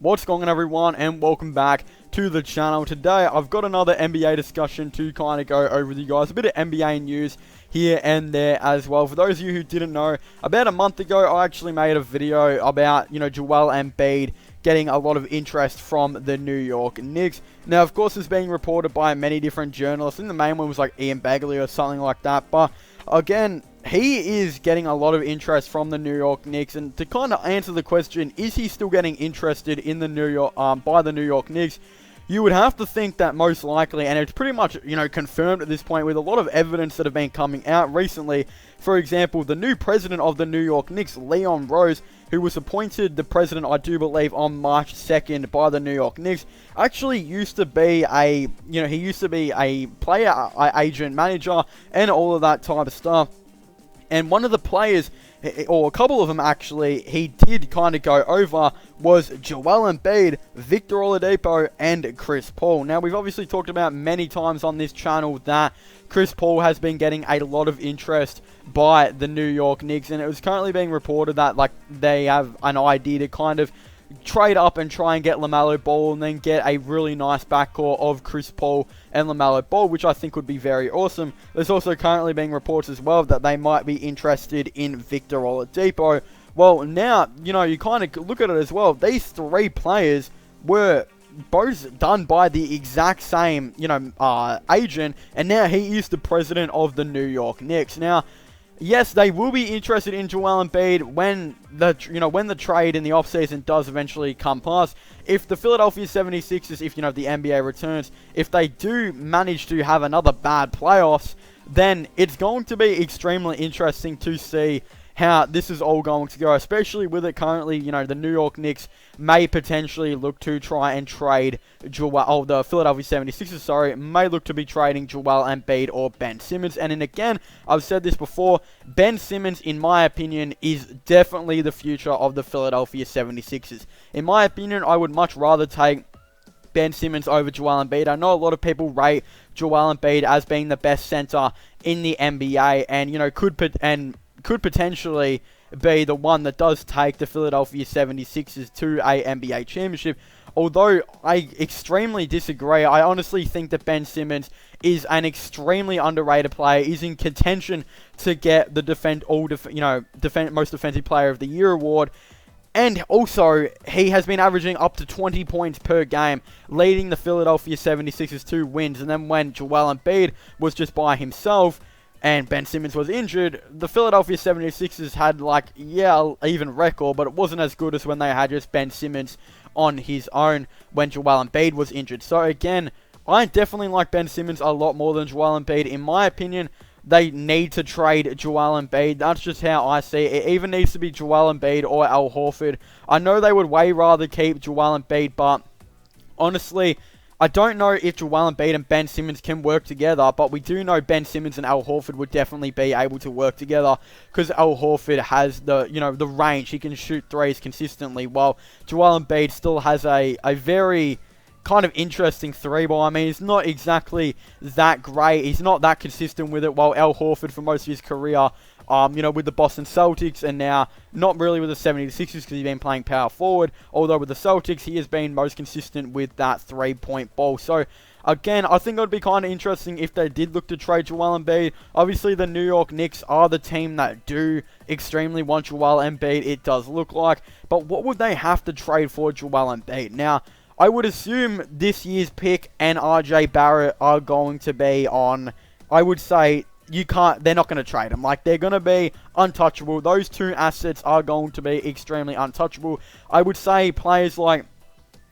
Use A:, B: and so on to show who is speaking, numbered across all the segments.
A: What's going on, everyone, and welcome back to the channel. Today I've got another NBA discussion to kind of go over with you guys, a bit of NBA news here and there as well. For those of you who didn't know, about a month ago I actually made a video about, Joel Embiid getting a lot of interest from the New York Knicks. Now, of course, it's being reported by many different journalists. I think the main one was like Ian Bagley or something like that, but again, he is getting a lot of interest from the New York Knicks, and to kind of answer the question, is he still getting interested in the by the New York Knicks? You would have to think that most likely, and it's pretty much, confirmed at this point with a lot of evidence that have been coming out recently. For example, the new president of the New York Knicks, Leon Rose, who was appointed the president, I do believe, on March 2nd by the New York Knicks, actually used to be a player agent, manager, and all of that type of stuff. And one of the players, or a couple of them actually, he did kind of go over was Joel Embiid, Victor Oladipo, and Chris Paul. Now, we've obviously talked about many times on this channel that Chris Paul has been getting a lot of interest by the New York Knicks, and it was currently being reported that they have an idea to kind of trade up and try and get LaMelo Ball and then get a really nice backcourt of Chris Paul and LaMelo Ball, which I think would be very awesome. There's also currently being reports as well that they might be interested in Victor Oladipo. Well, now, you kind of look at it as well. These three players were both done by the exact same, agent, and now he is the president of the New York Knicks. Now, yes, they will be interested in Joel Embiid when the trade in the offseason does eventually come past. If the Philadelphia 76ers, if the NBA returns, if they do manage to have another bad playoffs, then it's going to be extremely interesting to see how this is all going to go, especially with it currently, the New York Knicks may potentially look to try and trade the Philadelphia 76ers, may look to be trading Joel Embiid or Ben Simmons. And then again, I've said this before, Ben Simmons, in my opinion, is definitely the future of the Philadelphia 76ers. In my opinion, I would much rather take Ben Simmons over Joel Embiid. I know a lot of people rate Joel Embiid as being the best center in the NBA, and could potentially be the one that does take the Philadelphia 76ers to a NBA championship. Although I extremely disagree. I honestly think that Ben Simmons is an extremely underrated player, is in contention to get the most defensive player of the year award. And also, he has been averaging up to 20 points per game, leading the Philadelphia 76ers to wins. And then when Joel Embiid was just by himself and Ben Simmons was injured, the Philadelphia 76ers had even record, but it wasn't as good as when they had just Ben Simmons on his own when Joel Embiid was injured. So again, I definitely like Ben Simmons a lot more than Joel Embiid. In my opinion, they need to trade Joel Embiid. That's just how I see it. It either needs to be Joel Embiid or Al Horford. I know they would way rather keep Joel Embiid, but honestly, I don't know if Joel Embiid and Ben Simmons can work together, but we do know Ben Simmons and Al Horford would definitely be able to work together because Al Horford has the range. He can shoot threes consistently, while Joel Embiid still has a very kind of interesting three ball. I mean, he's not exactly that great. He's not that consistent with it, while Al Horford, for most of his career, with the Boston Celtics, and now not really with the 76ers because he's been playing power forward, although with the Celtics, he has been most consistent with that three-point ball. So, again, I think it would be kind of interesting if they did look to trade Joel Embiid. Obviously, the New York Knicks are the team that do extremely want Joel Embiid, it does look like, but what would they have to trade for Joel Embiid? Now, I would assume this year's pick and RJ Barrett are going to be on, I would say, they're not going to trade them. They're going to be untouchable. Those two assets are going to be extremely untouchable. I would say players like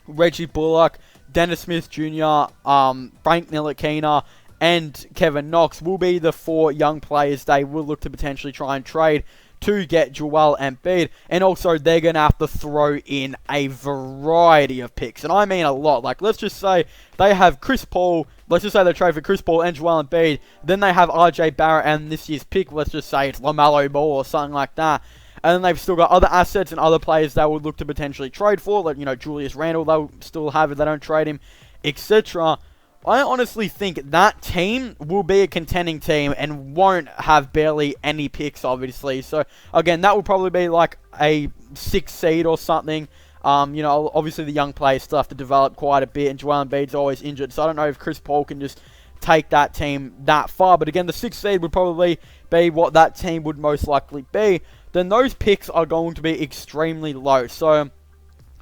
A: Reggie Bullock, Dennis Smith Jr., Frank Ntilikina, and Kevin Knox will be the four young players they will look to potentially try and trade to get Joel Embiid. And also, they're going to have to throw in a variety of picks. And I mean a lot. Let's just say they have Chris Paul. Let's just say they trade for Chris Paul and Joel Embiid. Then they have RJ Barrett and this year's pick. Let's just say it's LaMelo Ball or something like that. And then they've still got other assets and other players they would look to potentially trade for. Julius Randle, they'll still have if they don't trade him, etc. I honestly think that team will be a contending team and won't have barely any picks, obviously. So, again, that will probably be a 6 seed or something. Obviously the young players still have to develop quite a bit, and Joel Embiid's always injured, so I don't know if Chris Paul can just take that team that far. But again, the 6th seed would probably be what that team would most likely be. Then those picks are going to be extremely low. So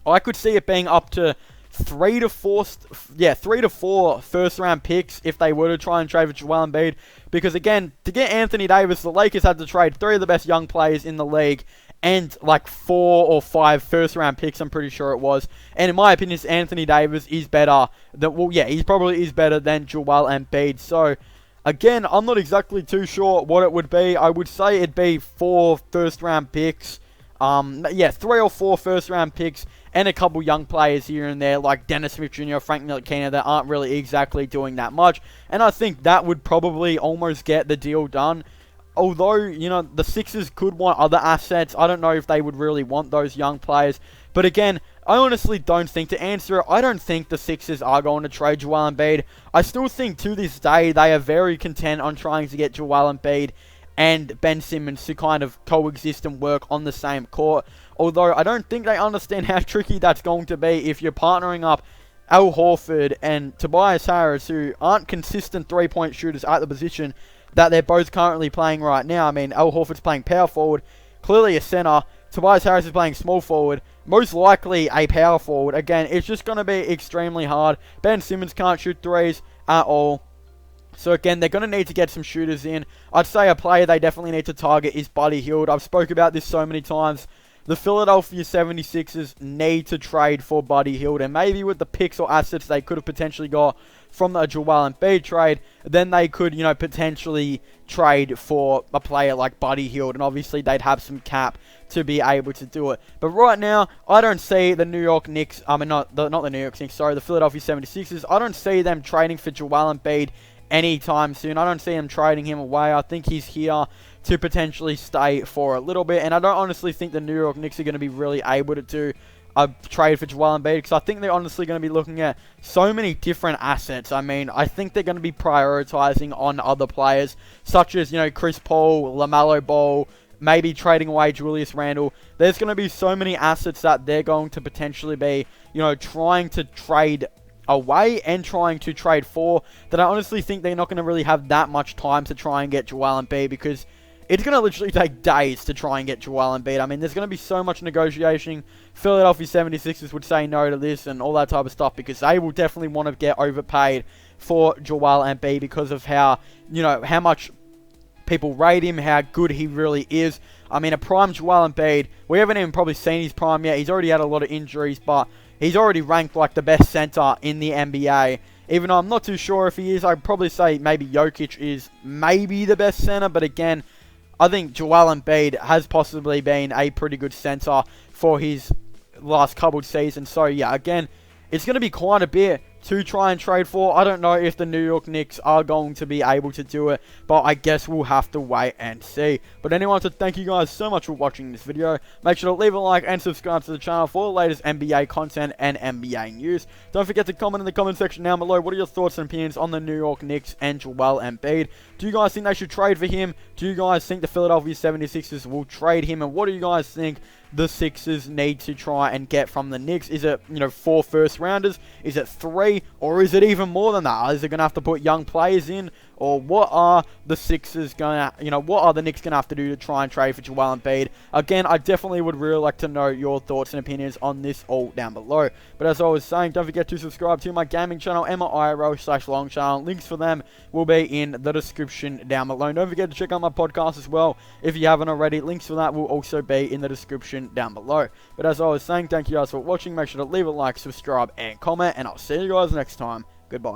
A: I could see it being up to 3 to 4 first round picks if they were to try and trade for Joel Embiid. Because again, to get Anthony Davis, the Lakers had to trade 3 of the best young players in the league and like 4 or 5 first round picks, I'm pretty sure it was. And in my opinion, Anthony Davis is better than, he probably is better than Joel Embiid. So again, I'm not exactly too sure what it would be. I would say it'd be 4 first round picks. 3 or 4 first round picks and a couple young players here and there like Dennis Smith Jr., Frank Ntilikina that aren't really exactly doing that much. And I think that would probably almost get the deal done. Although, the Sixers could want other assets. I don't know if they would really want those young players. But again, I honestly don't think, to answer it, I don't think the Sixers are going to trade Joel Embiid. I still think to this day they are very content on trying to get Joel Embiid and Ben Simmons to kind of coexist and work on the same court. Although I don't think they understand how tricky that's going to be if you're partnering up Al Horford and Tobias Harris, who aren't consistent three-point shooters at the position that they're both currently playing right now. I mean, Al Horford's playing power forward, clearly a center. Tobias Harris is playing small forward, most likely a power forward. Again, it's just going to be extremely hard. Ben Simmons can't shoot threes at all. So again, they're going to need to get some shooters in. I'd say a player they definitely need to target is Buddy Hield. I've spoke about this so many times. The Philadelphia 76ers need to trade for Buddy Hield, and maybe with the picks or assets they could have potentially got from the Joel Embiid trade, then they could, potentially trade for a player like Buddy Hield, and obviously they'd have some cap to be able to do it. But right now, I don't see the New York Knicks, not the New York Knicks, sorry, the Philadelphia 76ers, I don't see them trading for Joel Embiid anytime soon. I don't see him trading him away. I think he's here to potentially stay for a little bit, and I don't honestly think the New York Knicks are going to be really able to do a trade for Joel Embiid, because I think they're honestly going to be looking at so many different assets. I mean, I think they're going to be prioritizing on other players, such as, Chris Paul, LaMelo Ball, maybe trading away Julius Randle. There's going to be so many assets that they're going to potentially be, trying to trade away and trying to trade for, that I honestly think they're not going to really have that much time to try and get Joel Embiid, because it's going to literally take days to try and get Joel Embiid. I mean, there's going to be so much negotiation. Philadelphia 76ers would say no to this and all that type of stuff, because they will definitely want to get overpaid for Joel Embiid because of how, how much people rate him, how good he really is. I mean, a prime Joel Embiid, we haven't even probably seen his prime yet. He's already had a lot of injuries, but he's already ranked like the best center in the NBA. Even though I'm not too sure if he is, I'd probably say maybe Jokic is maybe the best center, but again, I think Joel Embiid has possibly been a pretty good center for his last couple of seasons. So yeah, again, it's going to be quite a bit to try and trade for. I don't know if the New York Knicks are going to be able to do it, but I guess we'll have to wait and see. But anyway, so thank you guys so much for watching this video. Make sure to leave a like and subscribe to the channel for the latest NBA content and NBA news. Don't forget to comment in the comment section down below. What are your thoughts and opinions on the New York Knicks and Joel Embiid? Do you guys think they should trade for him? Do you guys think the Philadelphia 76ers will trade him? And what do you guys think the Sixers need to try and get from the Knicks? Is it, 4 first rounders? Is it 3? Or is it even more than that? Is it going to have to put young players in? Or what are the Sixers going to, what are the Knicks going to have to do to try and trade for Joel Embiid? Again, I definitely would really like to know your thoughts and opinions on this all down below. But as I was saying, don't forget to subscribe to my gaming channel and my IRL/long channel. Links for them will be in the description down below. Don't forget to check out my podcast as well if you haven't already. Links for that will also be in the description down below. But as I was saying, thank you guys for watching. Make sure to leave a like, subscribe, and comment. And I'll see you guys next time. Goodbye.